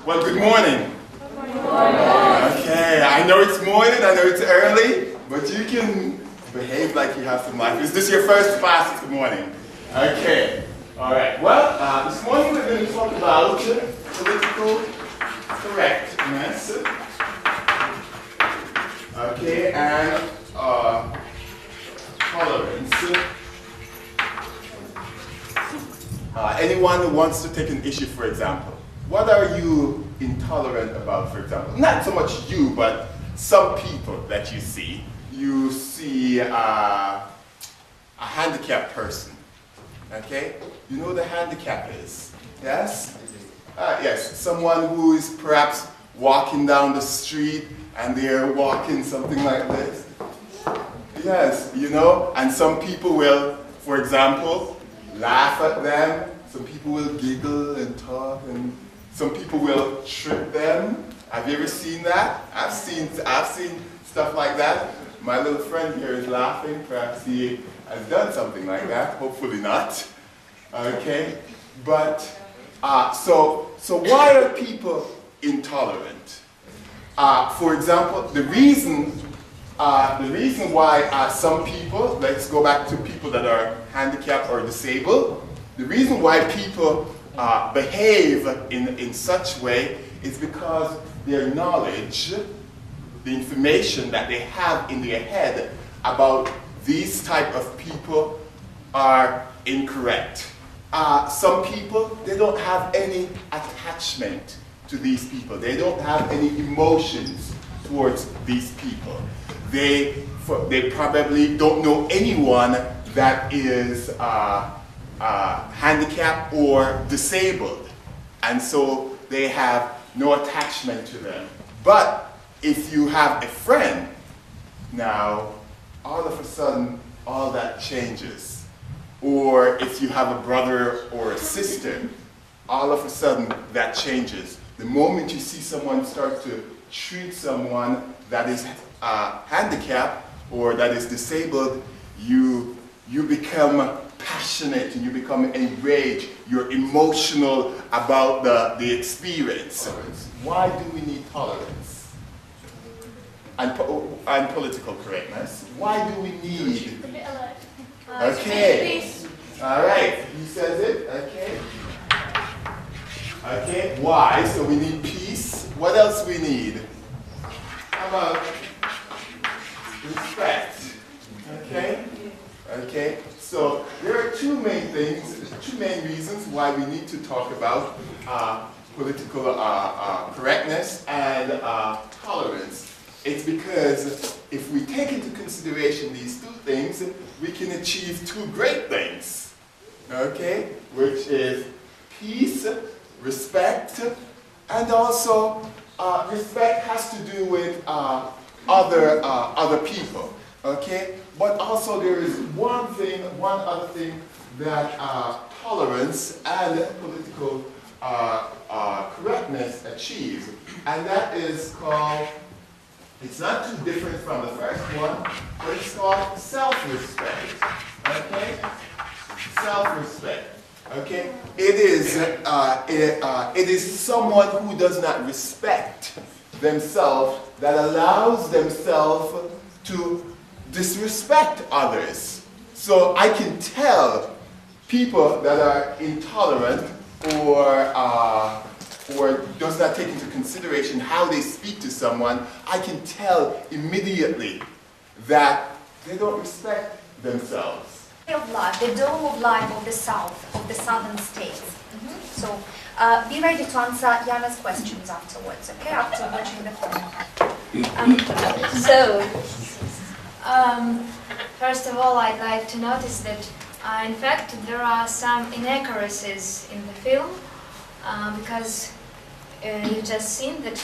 Well, good morning. Good morning. Okay, I know it's morning, I know it's early, but you can behave like you have some life. Is this your first class this morning? Okay, all right. Well, this morning we're going to talk about political correctness. Okay, and tolerance. Anyone who wants to take an issue, for example, what are you intolerant about, for example? Not so much you, but some people that you see. You see a handicapped person, okay? You know what a handicap is, yes? Yes, someone who is perhaps walking down the street and they're walking something like this. Yes, you know, and some people will, for example, laugh at them. Some people will giggle and talk, and some people will trip them. Have you ever seen that? I've seen stuff like that. My little friend here is laughing. Perhaps he has done something like that. Hopefully not. Okay, but so why are people intolerant? For example, the reason why some people, let's go back to people that are handicapped or disabled, the reason why people behave in such way is because their knowledge, the information that they have in their head about these type of people are incorrect. Some people, they don't have any attachment to these people. They don't have any emotions towards these people. They probably don't know anyone that is handicapped or disabled, and so they have no attachment to them. But if you have a friend, now all of a sudden all that changes. Or if you have a brother or a sister, all of a sudden that changes. The moment you see someone start to treat someone that is handicapped or that is disabled, you become passionate and you become enraged. You're emotional about the experience. Why do we need tolerance and political correctness? Why do we need? Okay. All right. He says it. Okay. Okay. Why? So we need peace. What else we need? How about respect? Okay. Okay. So there are two main reasons why we need to talk about political correctness and tolerance. It's because if we take into consideration these two things, we can achieve two great things, okay? Which is peace, respect, and also respect has to do with other people, okay? But also there is one other thing that tolerance and political correctness achieves, and that is called, it's not too different from the first one, but it's called self-respect, okay? Self-respect, okay? It is someone who does not respect themselves that allows themselves to disrespect others. So I can tell people that are intolerant or does not take into consideration how they speak to someone, I can tell immediately that they don't respect themselves. Of life, the dome of life of the south, of the southern states. So be ready to answer Jana's questions afterwards, okay? After watching the film. First of all, I'd like to notice that, in fact, there are some inaccuracies in the film, because you've just seen that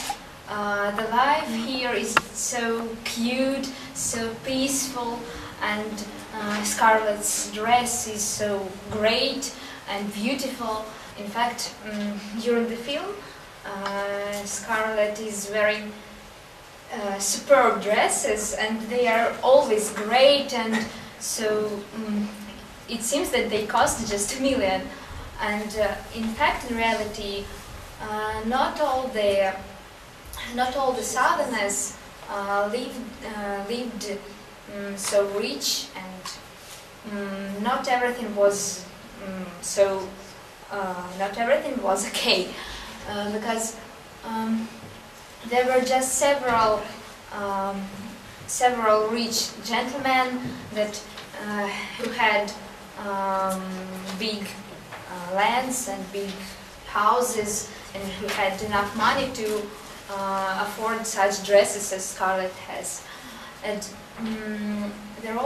the life here is so cute, so peaceful, and Scarlett's dress is so great and beautiful. In fact, during the film, Scarlett is wearing superb dresses, and they are always great, and so it seems that they cost just $1 million. And in fact, in reality, not all the Southerners lived so rich, and not everything was not everything was okay, because there were just several rich gentlemen that who had big lands and big houses, and who had enough money to afford such dresses as Scarlett has. And there were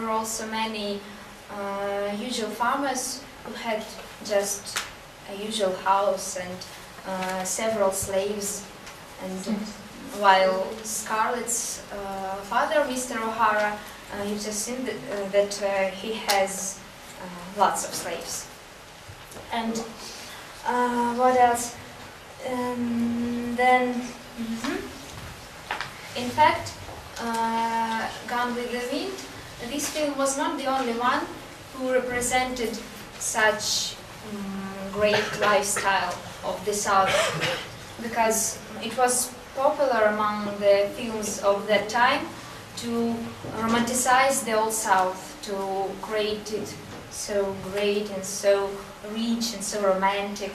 also many usual farmers who had just a usual house and several slaves. And while Scarlett's father, Mr. O'Hara, you just seen that he has lots of slaves. And what else? In fact, Gone with the Wind, this film was not the only one who represented such great lifestyle of the South, because it was popular among the films of that time to romanticize the Old South, to create it so great and so rich and so romantic.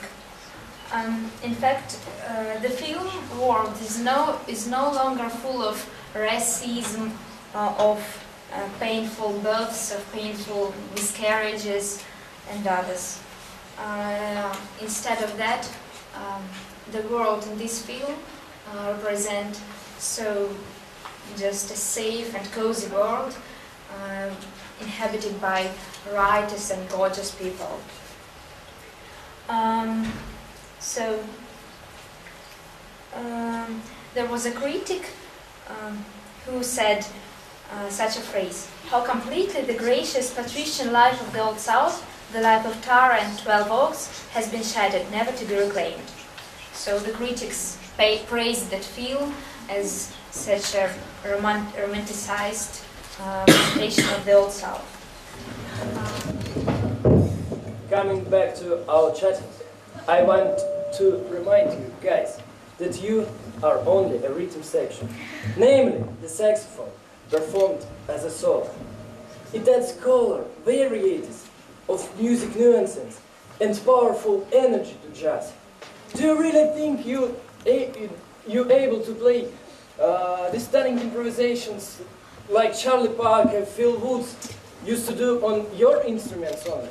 In fact, the film world is no longer full of racism, of painful births, of painful miscarriages and others. Instead of that, the world in this film represent so just a safe and cozy world inhabited by righteous and gorgeous people. There was a critic who said such a phrase: how completely the gracious patrician life of the Old South, the life of Tara and 12 Oaks, has been shattered, never to be reclaimed. So the critics praised that film as such a romanticized presentation of the Old South. Coming back to our chat, I want to remind you guys that you are only a rhythm section, namely the saxophone, performed as a solo. It adds color, varieties of music nuances, and powerful energy to jazz. Do you really think you're able to play the stunning improvisations like Charlie Parker, Phil Woods used to do on your instruments only?